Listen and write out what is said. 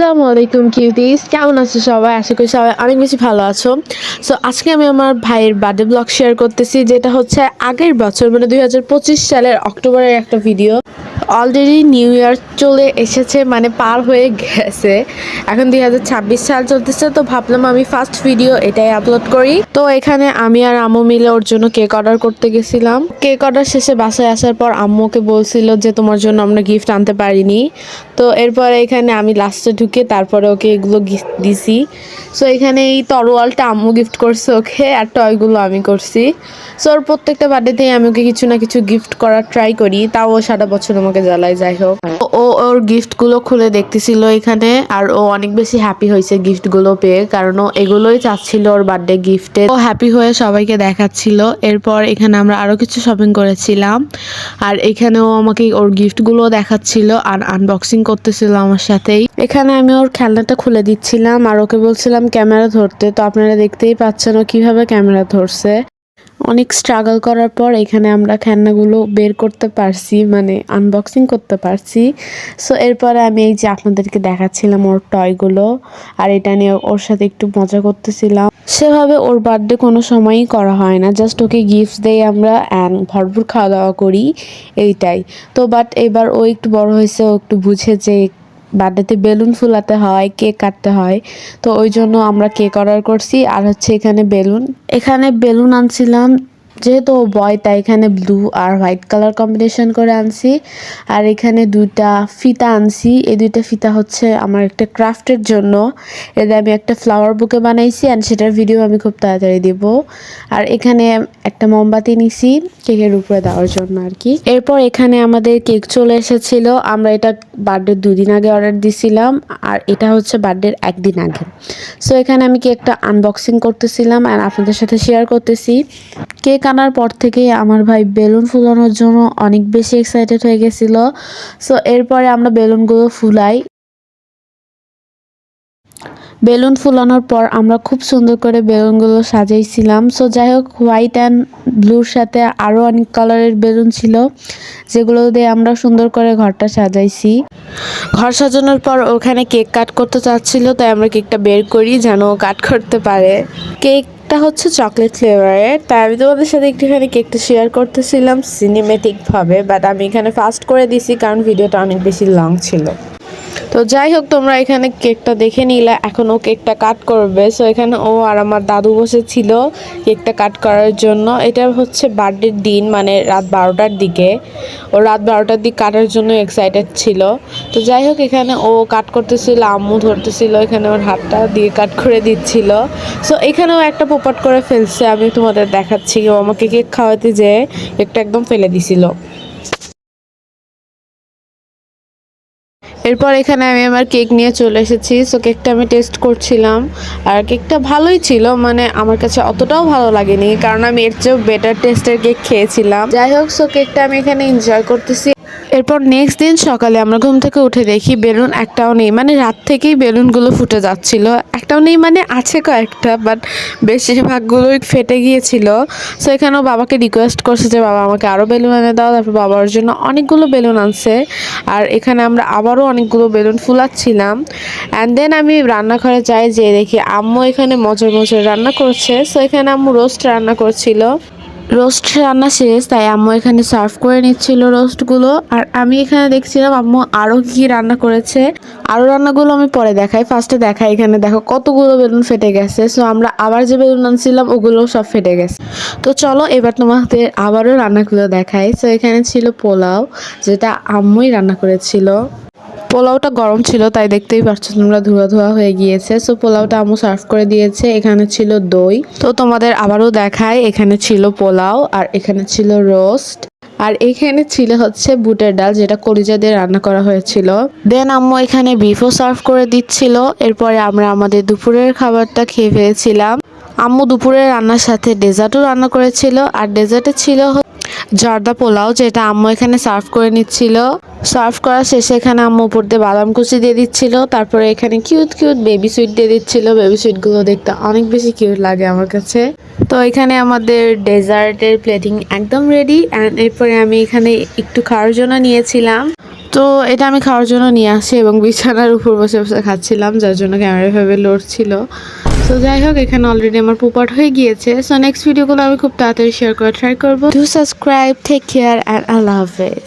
আসসালামু আলাইকুম কিউটিস, কেমন আছো সবাই? আশা করি সবাই অনেক বেশি ভালো আছো। সো আজকে আমি আমার ভাইয়ের বার্থডে ব্লগ শেয়ার করতেছি, যেটা হচ্ছে আগের বছর মানে 2025 সালের অক্টোবরের একটা ভিডিও। অলরেডি নিউ ইয়ার চলে এসেছে, মানে পার হয়ে গেছে। এখন 2026 সাল চলতেছে, তো ভাবলাম আমি ফার্স্ট ভিডিও এটাই আপলোড করি। তো এখানে আমি আর আম্মু মিলে ওর জন্য কেক অর্ডার করতে গেছিলাম। কেক অর্ডার শেষে বাসায় আসার পর আম্মুকে বলছিল যে তোমার জন্য আমরা গিফট আনতে পারিনি। তো এরপরে এখানে আমি লাস্টে ঢুকে তারপরে ওকে এগুলো গিফট দিছি। সো এখানে এই তরোয়ালটা আম্মু গিফট করছে ওকে, আর টয়গুলো আমি করছি। সো ওর প্রত্যেকটা বার্থডেতেই আমি ওকে কিছু না কিছু গিফট করার ট্রাই করি, তাও ও সারা বছর আমাকে জ্বালায়। যাই হোক, ও ওর গিফটগুলো খুলে দেখতেছিল এখানে, আর ও অনেক বেশি হ্যাপি হয়েছে গিফটগুলো পেয়ে, কারণ ও এগুলোই চাচ্ছিল ওর বার্থডে গিফটে। ও হ্যাপি হয়ে সবাইকে দেখাচ্ছিল। এরপর এখানে আমরা আরও কিছু শপিং করেছিলাম, আর এখানেও আমাকে ওর গিফটগুলো দেখাচ্ছিল আর আনবক্সিং করতেছিল আমার সাথেই। এখানে আমি ওর খেলনাটা খুলে দিচ্ছিলাম আর ওকে বলছিলাম ক্যামেরা ধরতে। তো আপনারা দেখতেই পাচ্ছেন ও কিভাবে ক্যামেরা ধরছে। অনেক স্ট্রাগল করার পর এখানে আমরা খেলনাগুলো বের করতে পারছি, মানে আনবক্সিং করতে পারছি। সো এরপরে আমি এই যে আপনাদেরকে দেখাচ্ছিলাম ওর টয়গুলো, আর এটা নিয়ে ওর সাথে একটু মজা করতেছিলাম। সেভাবে ওর বার্থডে কোনো সময়ই করা হয় না, জাস্ট ওকে গিফট দেই আমরা অ্যান্ড ভরপুর খাওয়া দাওয়া করি, এইটাই। তো বাট এবার ও একটু বড় হয়েছে, ও একটু বুঝে যে বার্থডেতে বেলুন ফুলাতে হয়, কেক কাটতে হয়। তো ওই জন্য আমরা কেক অর্ডার করছি, আর হচ্ছে এখানে বেলুন আনছিলাম। যেহেতু ও বয় তাই এখানে ব্লু আর হোয়াইট কালার কম্বিনেশন করে আনছি। আর এখানে দুইটা ফিতা আনছি। এই দুইটা ফিতা হচ্ছে আমার একটা ক্রাফটের জন্য। এতে আমি একটা ফ্লাওয়ার বুকে বানাইছি অ্যান্ড সেটার ভিডিও আমি খুব তাড়াতাড়ি দিব। আর এখানে একটা মোমবাতি নিছি কেকের উপরে দেওয়ার জন্য আর কি। এরপর এখানে আমাদের কেক চলে এসেছিল। আমরা এটা বার্থডে 2 দিন আগে অর্ডার দিছিলাম, আর এটা হচ্ছে বার্থডের 1 দিন আগে। সো এখানে আমি কেকটা আনবক্সিং করতেছিলাম আর আপনাদের সাথে শেয়ার করতেছি। কেক আনার পর থেকেই আমার ভাই বেলুন ফুলানোর জন্য অনেক বেশি এক্সাইটেড হয়ে গেছিল। সো এরপরে আমরা বেলুনগুলো ফুলাই। বেলুন ফুলানোর পর আমরা খুব সুন্দর করে বেলুনগুলো সাজাইছিলাম। সো যাই হোক, হোয়াইট অ্যান্ড ব্লুর সাথে আরও অনেক কালারের বেলুন ছিল, যেগুলো দিয়ে আমরা সুন্দর করে ঘরটা সাজাইছি। ঘর সাজানোর পর ওখানে কেক কাট করতে চাচ্ছিল, তাই আমরা কেকটা বের করি যেন ও কাট করতে পারে। কেকটা হচ্ছে চকলেট ফ্লেভারের, তাই আমি তোমাদের সাথে একটুখানি কেকটা শেয়ার করতেছিলাম সিনেমেটিকভাবে, বাট আমি এখানে ফাস্ট করে দিছি কারণ ভিডিওটা অনেক বেশি লং ছিল। তো যাই হোক, তোমরা এখানে কেকটা দেখে নিলে, এখন ও কেকটা কাট করবে। সো এখানে ও আর আমার দাদু বসেছিল কেকটা কাট করার জন্য। এটা হচ্ছে বার্থডের দিন, মানে রাত 12টার দিকে। ও রাত 12টার দিকে কাটার জন্য এক্সাইটেড ছিল। তো যাই হোক, এখানে ও কাট করতেছিল, আম্মু ধরতেছিল, এখানে ওর হাতটা দিয়ে কাট করে দিচ্ছিল। সো এখানেও একটা পোপাট করে ফেলছে, আমি তোমাদের দেখাচ্ছি। ও আমাকে কেক খাওয়াতে যেয়ে কেকটা একদম ফেলে দিছিল। এরপর এখানে আমি আমার কেক নিয়ে চলে এসেছি। সো কেকটা আমি টেস্ট করছিলাম, আর কেকটা ভালোই ছিল, মানে আমার কাছে অতটাও ভালো লাগেনি কারণ আমি এর চেয়েও বেটার টেস্টের কেক খেয়েছিলাম। যাই হোক, সো কেকটা আমি এখানে এনজয় করতেছি। এরপর নেক্সট দিন সকালে আমরা ঘুম থেকে উঠে দেখি বেলুন একটাও নেই, মানে রাত থেকেই বেলুনগুলো ফুটে যাচ্ছিল। একটাও নেই মানে আছে কয়েকটা, বাট বেশিরভাগগুলোই ফেটে গিয়েছিল। সো এখানেও বাবাকে রিকোয়েস্ট করছে যে বাবা আমাকে আরও বেলুন এনে দাও। তারপর বাবার জন্য অনেকগুলো বেলুন আনছে, আর এখানে আমরা আবারও অনেকগুলো বেলুন ফুলাচ্ছিলাম। অ্যান্ড দেন আমি রান্নাঘরে যাই, যে দেখি আম্মু এখানে মজার মজার রান্না করছে। সো এখানে আম্মু রোস্ট রান্না করছিল। রোস্ট রান্না শেষ, তাই আম্মু এখানে সার্ভ করে নিচ্ছিল রোস্টগুলো। আর আমি এখানে দেখছিলাম আম্মু আরও কি রান্না করেছে। আরও রান্নাগুলো আমি পরে দেখাই, ফার্স্টে দেখাই এখানে দেখো কতগুলো বেলুন ফেটে গেছে। সো আমরা আবার যে বেলুন আনছিলাম ওগুলোও সব ফেটে গেছে। তো চলো এবার তোমাদের আবারও রান্নাগুলো দেখাই। সো এখানে ছিল পোলাও, যেটা আম্মুই রান্না করেছিল। পোলাওটা গরম ছিল, তাই দেখতেই পাচ্ছ তোমরা ধোয়া ধোয়া হয়ে গিয়েছে। সো পোলাওটা আম্মু সার্ভ করে দিয়েছে। এখানে ছিল দই। তো তোমাদের আবারও দেখায়, এখানে ছিল পোলাও, আর এখানে ছিল রোস্ট, আর এখানে ছিল হচ্ছে বুটের ডাল, যেটা কলিজা দিয়ে রান্না করা হয়েছিল। দেন আম্মু এখানে বিফও সার্ভ করে দিচ্ছিল। এরপরে আমরা আমাদের দুপুরের খাবারটা খেয়ে ফেলেছিলাম। আম্মু দুপুরের রান্নার সাথে ডেজার্টও রান্না করেছিল, আর ডেজার্টে ছিল জর্দা পোলাও, যেটা আম্মু এখানে সার্ভ করে নিচ্ছিল। সার্ভ করা শেষে এখানে আম্মু উপর দিয়ে বাদাম কুচি দিয়ে দিচ্ছিল। তারপরে এখানে কিউট কিউট বেবি সুইট দিয়ে দিচ্ছিল। বেবি সুইটগুলো দেখতে অনেক বেশি কিউট লাগে আমার কাছে। তো এখানে আমাদের ডেজার্টের প্লেটিং একদম রেডি। অ্যান্ড এরপরে আমি এখানে একটু খাওয়ার জন্য নিয়েছিলাম। তো এটা আমি খাওয়ার জন্য নিয়ে আসি এবং বিছানার উপর বসে বসে খাচ্ছিলাম, যার জন্য ক্যামেরা ভাবে লড়ছিল। সো যাই হোক, এখানে অলরেডি আমার পুপাট হয়ে গিয়েছে। সো নেক্সট ভিডিওগুলো আমি খুব তাড়াতাড়ি শেয়ার করে ট্রাই করবো। Do subscribe, take care and আল্লাহ হাফেজ।